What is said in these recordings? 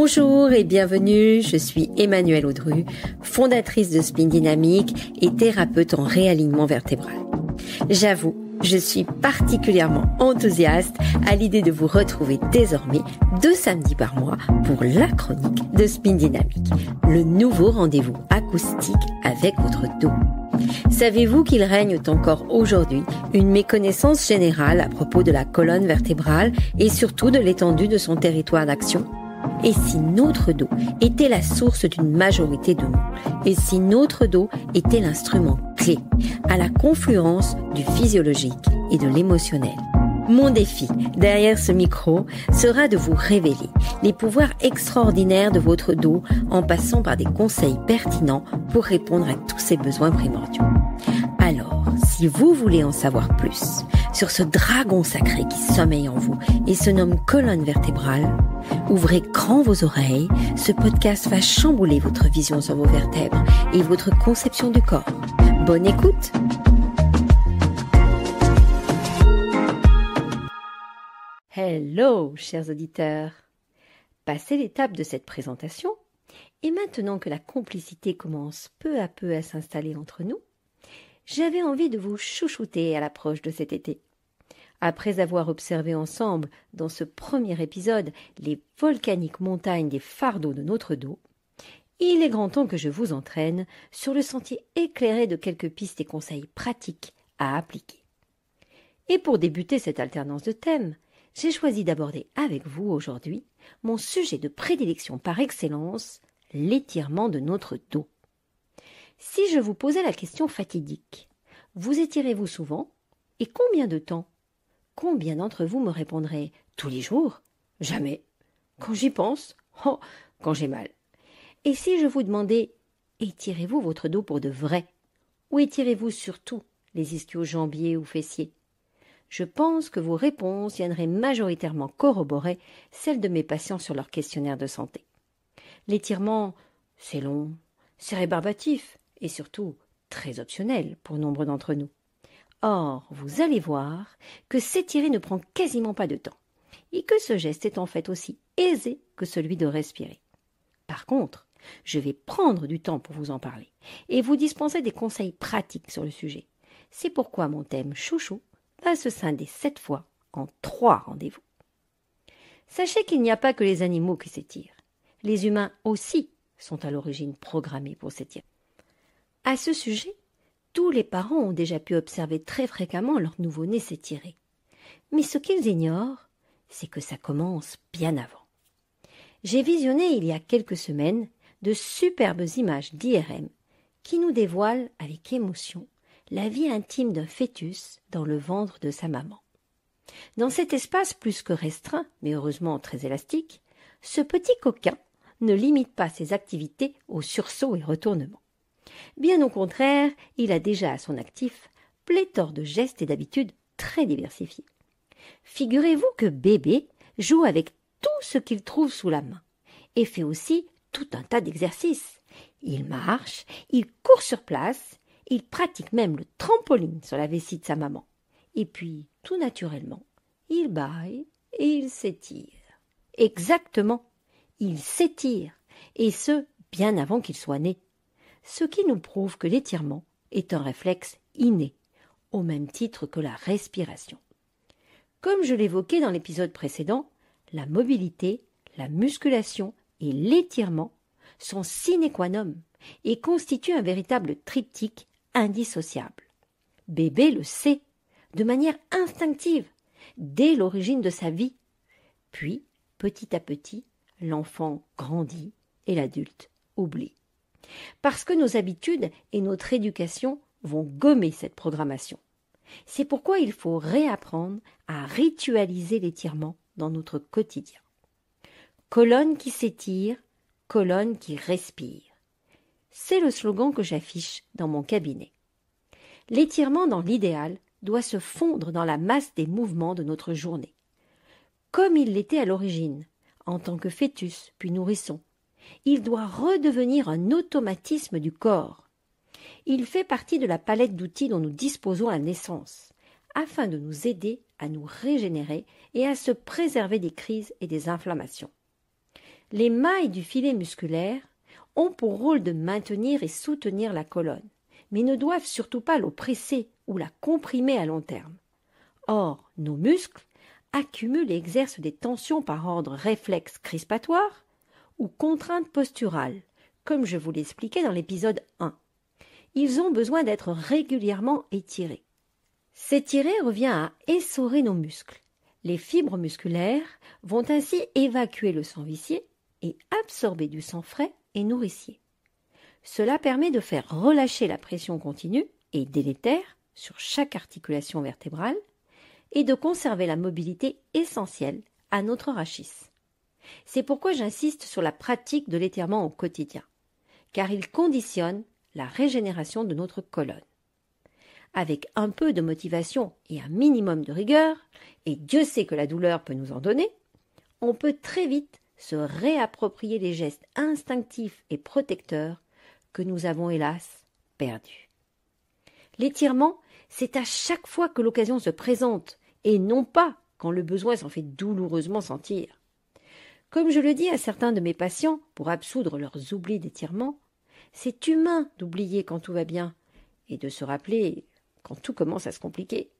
Bonjour et bienvenue, je suis Emmanuelle Audru, fondatrice de Spin Dynamique et thérapeute en réalignement vertébral. J'avoue, je suis particulièrement enthousiaste à l'idée de vous retrouver désormais 2 samedis par mois pour la chronique de Spin Dynamique, le nouveau rendez-vous acoustique avec votre dos. Savez-vous qu'il règne encore aujourd'hui une méconnaissance générale à propos de la colonne vertébrale et surtout de l'étendue de son territoire d'action ? Et si notre dos était la source d'une majorité de maux? Et si notre dos était l'instrument clé à la confluence du physiologique et de l'émotionnel? Mon défi derrière ce micro sera de vous révéler les pouvoirs extraordinaires de votre dos en passant par des conseils pertinents pour répondre à tous ces besoins primordiaux. Alors, si vous voulez en savoir plus sur ce dragon sacré qui sommeille en vous et se nomme colonne vertébrale, ouvrez grand vos oreilles, ce podcast va chambouler votre vision sur vos vertèbres et votre conception du corps. Bonne écoute! Hello, chers auditeurs! Passé l'étape de cette présentation, et maintenant que la complicité commence peu à peu à s'installer entre nous, j'avais envie de vous chouchouter à l'approche de cet été. Après avoir observé ensemble, dans ce premier épisode, les volcaniques montagnes des fardeaux de notre dos, il est grand temps que je vous entraîne sur le sentier éclairé de quelques pistes et conseils pratiques à appliquer. Et pour débuter cette alternance de thèmes, j'ai choisi d'aborder avec vous aujourd'hui mon sujet de prédilection par excellence, l'étirement de notre dos. Si je vous posais la question fatidique, vous étirez-vous souvent et combien de temps? Combien d'entre vous me répondraient tous les jours? Jamais. Quand j'y pense? Oh, quand j'ai mal. Et si je vous demandais, étirez-vous votre dos pour de vrai? Ou étirez-vous surtout les ischio-jambiers ou fessiers? Je pense que vos réponses viendraient majoritairement corroborer celles de mes patients sur leur questionnaire de santé. L'étirement, c'est long, c'est rébarbatif et surtout très optionnel pour nombre d'entre nous. Or, vous allez voir que s'étirer ne prend quasiment pas de temps et que ce geste est en fait aussi aisé que celui de respirer. Par contre, je vais prendre du temps pour vous en parler et vous dispenser des conseils pratiques sur le sujet. C'est pourquoi mon thème chouchou va se scinder cette fois en 3 rendez-vous. Sachez qu'il n'y a pas que les animaux qui s'étirent. Les humains aussi sont à l'origine programmés pour s'étirer. À ce sujet, tous les parents ont déjà pu observer très fréquemment leur nouveau-né s'étirer. Mais ce qu'ils ignorent, c'est que ça commence bien avant. J'ai visionné il y a quelques semaines de superbes images d'IRM qui nous dévoilent avec émotion la vie intime d'un fœtus dans le ventre de sa maman. Dans cet espace plus que restreint, mais heureusement très élastique, ce petit coquin ne limite pas ses activités aux sursauts et retournements. Bien au contraire, il a déjà à son actif pléthore de gestes et d'habitudes très diversifiés. Figurez-vous que bébé joue avec tout ce qu'il trouve sous la main et fait aussi tout un tas d'exercices. Il marche, il court sur place, il pratique même le trampoline sur la vessie de sa maman. Et puis, tout naturellement, il bâille et il s'étire. Exactement, il s'étire, et ce, bien avant qu'il soit né. Ce qui nous prouve que l'étirement est un réflexe inné, au même titre que la respiration. Comme je l'évoquais dans l'épisode précédent, la mobilité, la musculation et l'étirement sont sine qua non et constituent un véritable triptyque indissociable. Bébé le sait, de manière instinctive, dès l'origine de sa vie. Puis, petit à petit, l'enfant grandit et l'adulte oublie. Parce que nos habitudes et notre éducation vont gommer cette programmation. C'est pourquoi il faut réapprendre à ritualiser l'étirement dans notre quotidien. Colonne qui s'étire, colonne qui respire. C'est le slogan que j'affiche dans mon cabinet. L'étirement, dans l'idéal, doit se fondre dans la masse des mouvements de notre journée. Comme il l'était à l'origine, en tant que fœtus puis nourrisson, il doit redevenir un automatisme du corps. Il fait partie de la palette d'outils dont nous disposons à la naissance, afin de nous aider à nous régénérer et à se préserver des crises et des inflammations. Les mailles du filet musculaire ont pour rôle de maintenir et soutenir la colonne, mais ne doivent surtout pas l'oppresser ou la comprimer à long terme. Or, nos muscles accumulent et exercent des tensions par ordre réflexe crispatoire ou contrainte posturale, comme je vous l'expliquais dans l'épisode 1. Ils ont besoin d'être régulièrement étirés. S'étirer revient à essorer nos muscles. Les fibres musculaires vont ainsi évacuer le sang vicié et absorber du sang frais et nourricier. Cela permet de faire relâcher la pression continue et délétère sur chaque articulation vertébrale et de conserver la mobilité essentielle à notre rachis. C'est pourquoi j'insiste sur la pratique de l'étirement au quotidien, car il conditionne la régénération de notre colonne. Avec un peu de motivation et un minimum de rigueur, et Dieu sait que la douleur peut nous en donner, on peut très vite se réapproprier les gestes instinctifs et protecteurs que nous avons hélas perdus. L'étirement, c'est à chaque fois que l'occasion se présente, et non pas quand le besoin s'en fait douloureusement sentir. Comme je le dis à certains de mes patients pour absoudre leurs oublis d'étirement, c'est humain d'oublier quand tout va bien et de se rappeler quand tout commence à se compliquer.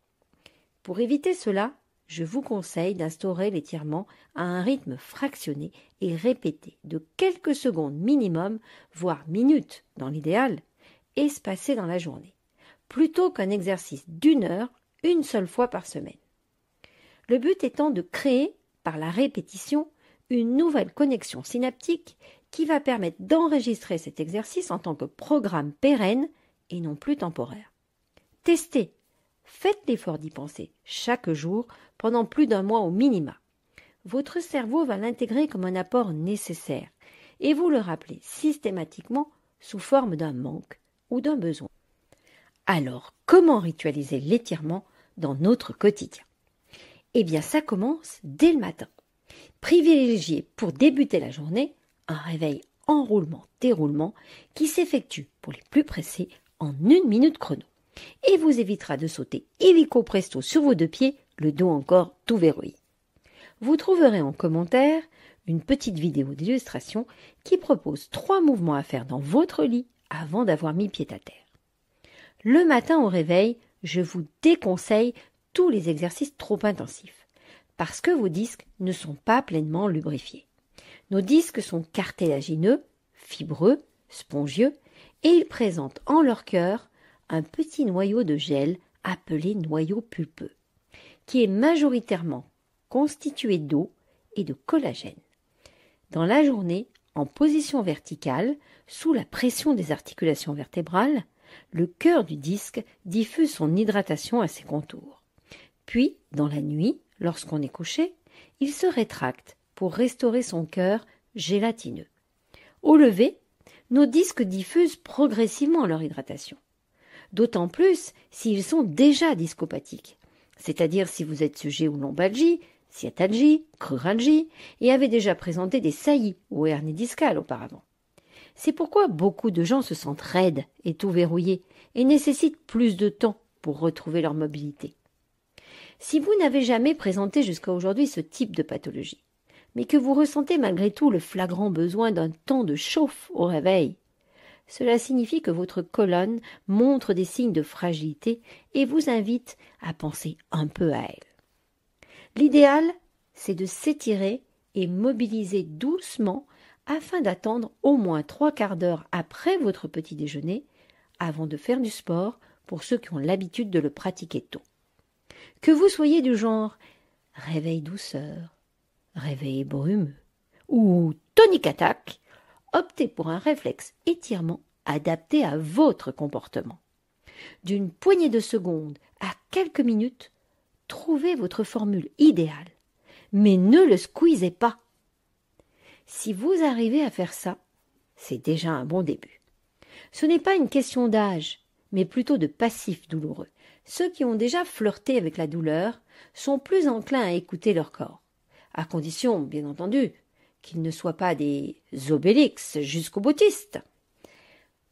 Pour éviter cela, je vous conseille d'instaurer l'étirement à un rythme fractionné et répété de quelques secondes minimum, voire minutes dans l'idéal, espacé dans la journée, plutôt qu'un exercice d'1 heure une seule fois par semaine. Le but étant de créer, par la répétition, une nouvelle connexion synaptique qui va permettre d'enregistrer cet exercice en tant que programme pérenne et non plus temporaire. Testez, faites l'effort d'y penser chaque jour pendant plus d'1 mois au minima. Votre cerveau va l'intégrer comme un apport nécessaire et vous le rappelez systématiquement sous forme d'un manque ou d'un besoin. Alors, comment ritualiser l'étirement dans notre quotidien? Eh bien, ça commence dès le matin. Privilégiez pour débuter la journée un réveil enroulement-déroulement qui s'effectue pour les plus pressés en 1 minute chrono et vous évitera de sauter illico presto sur vos 2 pieds, le dos encore tout verrouillé. Vous trouverez en commentaire une petite vidéo d'illustration qui propose 3 mouvements à faire dans votre lit avant d'avoir mis pied à terre. Le matin au réveil, je vous déconseille tous les exercices trop intensifs parce que vos disques ne sont pas pleinement lubrifiés. Nos disques sont cartilagineux, fibreux, spongieux et ils présentent en leur cœur un petit noyau de gel appelé noyau pulpeux, qui est majoritairement constitué d'eau et de collagène. Dans la journée, en position verticale, sous la pression des articulations vertébrales, le cœur du disque diffuse son hydratation à ses contours. Puis, dans la nuit, lorsqu'on est couché, il se rétracte pour restaurer son cœur gélatineux. Au lever, nos disques diffusent progressivement leur hydratation. D'autant plus s'ils sont déjà discopathiques, c'est-à-dire si vous êtes sujet aux lombalgies, sciatalgie, cruralgie et avez déjà présenté des saillies ou hernies discales auparavant. C'est pourquoi beaucoup de gens se sentent raides et tout verrouillés et nécessitent plus de temps pour retrouver leur mobilité. Si vous n'avez jamais présenté jusqu'à aujourd'hui ce type de pathologie, mais que vous ressentez malgré tout le flagrant besoin d'un temps de chauffe au réveil, cela signifie que votre colonne montre des signes de fragilité et vous invite à penser un peu à elle. L'idéal, c'est de s'étirer et mobiliser doucement afin d'attendre au moins 3/4 d'heure après votre petit déjeuner avant de faire du sport pour ceux qui ont l'habitude de le pratiquer tôt. Que vous soyez du genre réveil douceur, réveil brumeux ou tonic attack, optez pour un réflexe étirement adapté à votre comportement. D'une poignée de secondes à quelques minutes, trouvez votre formule idéale, mais ne le squeezez pas. Si vous arrivez à faire ça, c'est déjà un bon début. Ce n'est pas une question d'âge, mais plutôt de passif douloureux. Ceux qui ont déjà flirté avec la douleur sont plus enclins à écouter leur corps, à condition, bien entendu, qu'ils ne soient pas des obélix jusqu'au boutiste.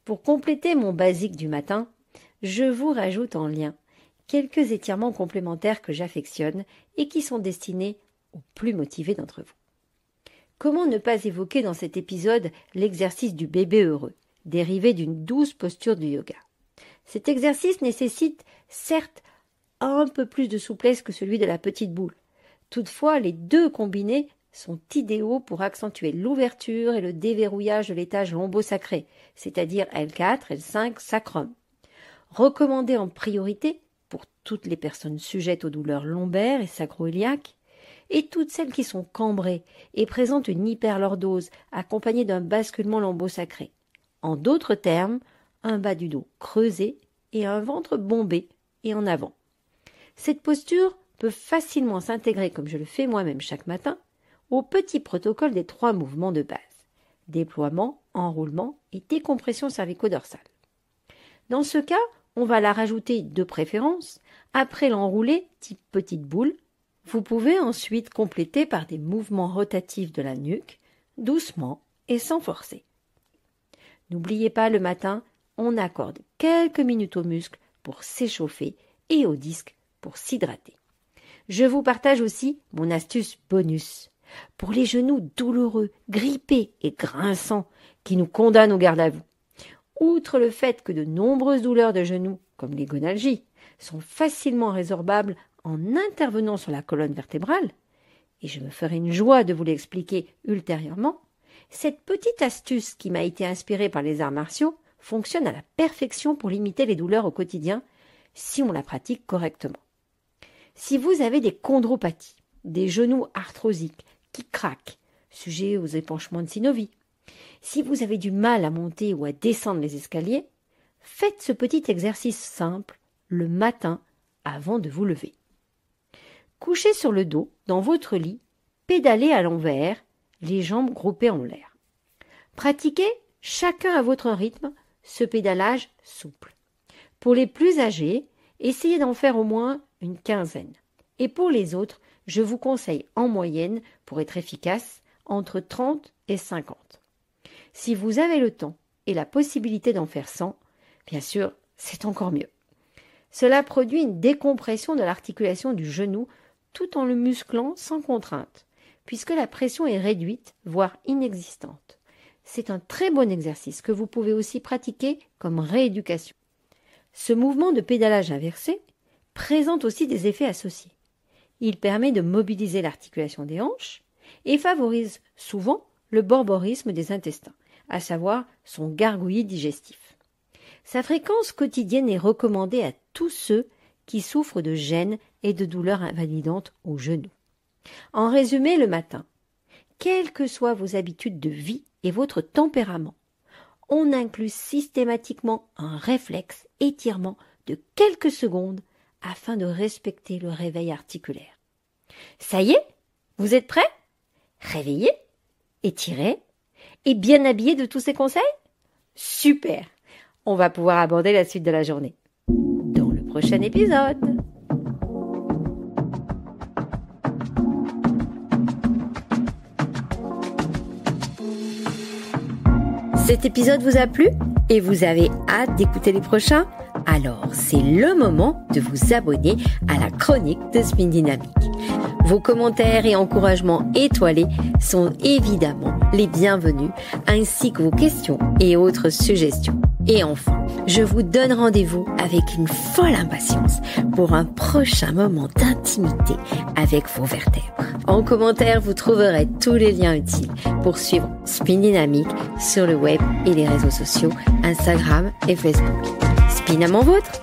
Pour compléter mon basique du matin, je vous rajoute en lien quelques étirements complémentaires que j'affectionne et qui sont destinés aux plus motivés d'entre vous. Comment ne pas évoquer dans cet épisode l'exercice du bébé heureux, dérivé d'une douce posture du yoga. Cet exercice nécessite, certes, un peu plus de souplesse que celui de la petite boule. Toutefois, les deux combinés sont idéaux pour accentuer l'ouverture et le déverrouillage de l'étage lombo-sacré, c'est-à-dire L4, L5, sacrum. Recommandé en priorité pour toutes les personnes sujettes aux douleurs lombaires et sacro-iliaques, et toutes celles qui sont cambrées et présentent une hyperlordose accompagnée d'un basculement lombo-sacré. En d'autres termes, un bas du dos creusé et un ventre bombé et en avant. Cette posture peut facilement s'intégrer, comme je le fais moi-même chaque matin, au petit protocole des 3 mouvements de base: déploiement, enroulement et décompression cervico-dorsale. Dans ce cas, on va la rajouter de préférence après l'enroulé type petite boule. Vous pouvez ensuite compléter par des mouvements rotatifs de la nuque, doucement et sans forcer. N'oubliez pas, le matin, on accorde quelques minutes aux muscles pour s'échauffer et aux disques pour s'hydrater. Je vous partage aussi mon astuce bonus pour les genoux douloureux, grippés et grinçants qui nous condamnent au garde à vous. Outre le fait que de nombreuses douleurs de genoux, comme les gonalgies, sont facilement résorbables en intervenant sur la colonne vertébrale, et je me ferai une joie de vous l'expliquer ultérieurement, cette petite astuce qui m'a été inspirée par les arts martiaux fonctionne à la perfection pour limiter les douleurs au quotidien si on la pratique correctement. Si vous avez des chondropathies, des genoux arthrosiques qui craquent, sujets aux épanchements de synovie, si vous avez du mal à monter ou à descendre les escaliers, faites ce petit exercice simple le matin avant de vous lever. Couchez sur le dos dans votre lit, pédalez à l'envers, les jambes groupées en l'air. Pratiquez chacun à votre rythme ce pédalage souple. Pour les plus âgés, essayez d'en faire au moins une quinzaine. Et pour les autres, je vous conseille en moyenne, pour être efficace, entre 30 et 50. Si vous avez le temps et la possibilité d'en faire 100, bien sûr, c'est encore mieux. Cela produit une décompression de l'articulation du genou tout en le musclant sans contrainte, puisque la pression est réduite, voire inexistante. C'est un très bon exercice que vous pouvez aussi pratiquer comme rééducation. Ce mouvement de pédalage inversé présente aussi des effets associés. Il permet de mobiliser l'articulation des hanches et favorise souvent le borborisme des intestins, à savoir son gargouillis digestif. Sa fréquence quotidienne est recommandée à tous ceux qui souffrent de gêne et de douleurs invalidantes aux genoux. En résumé, le matin, quelles que soient vos habitudes de vie et votre tempérament, on inclut systématiquement un réflexe étirement de quelques secondes afin de respecter le réveil articulaire. Ça y est, vous êtes prêts? Réveillez, étirez et bien habillés de tous ces conseils? Super! On va pouvoir aborder la suite de la journée dans le prochain épisode. Cet épisode vous a plu et vous avez hâte d'écouter les prochains? Alors, c'est le moment de vous abonner à la chronique de Spin Dynamique. Vos commentaires et encouragements étoilés sont évidemment les bienvenus, ainsi que vos questions et autres suggestions. Et enfin, je vous donne rendez-vous avec une folle impatience pour un prochain moment d'intimité avec vos vertèbres. En commentaire, vous trouverez tous les liens utiles pour suivre Spin Dynamique sur le web et les réseaux sociaux, Instagram et Facebook. Spin à mon vôtre!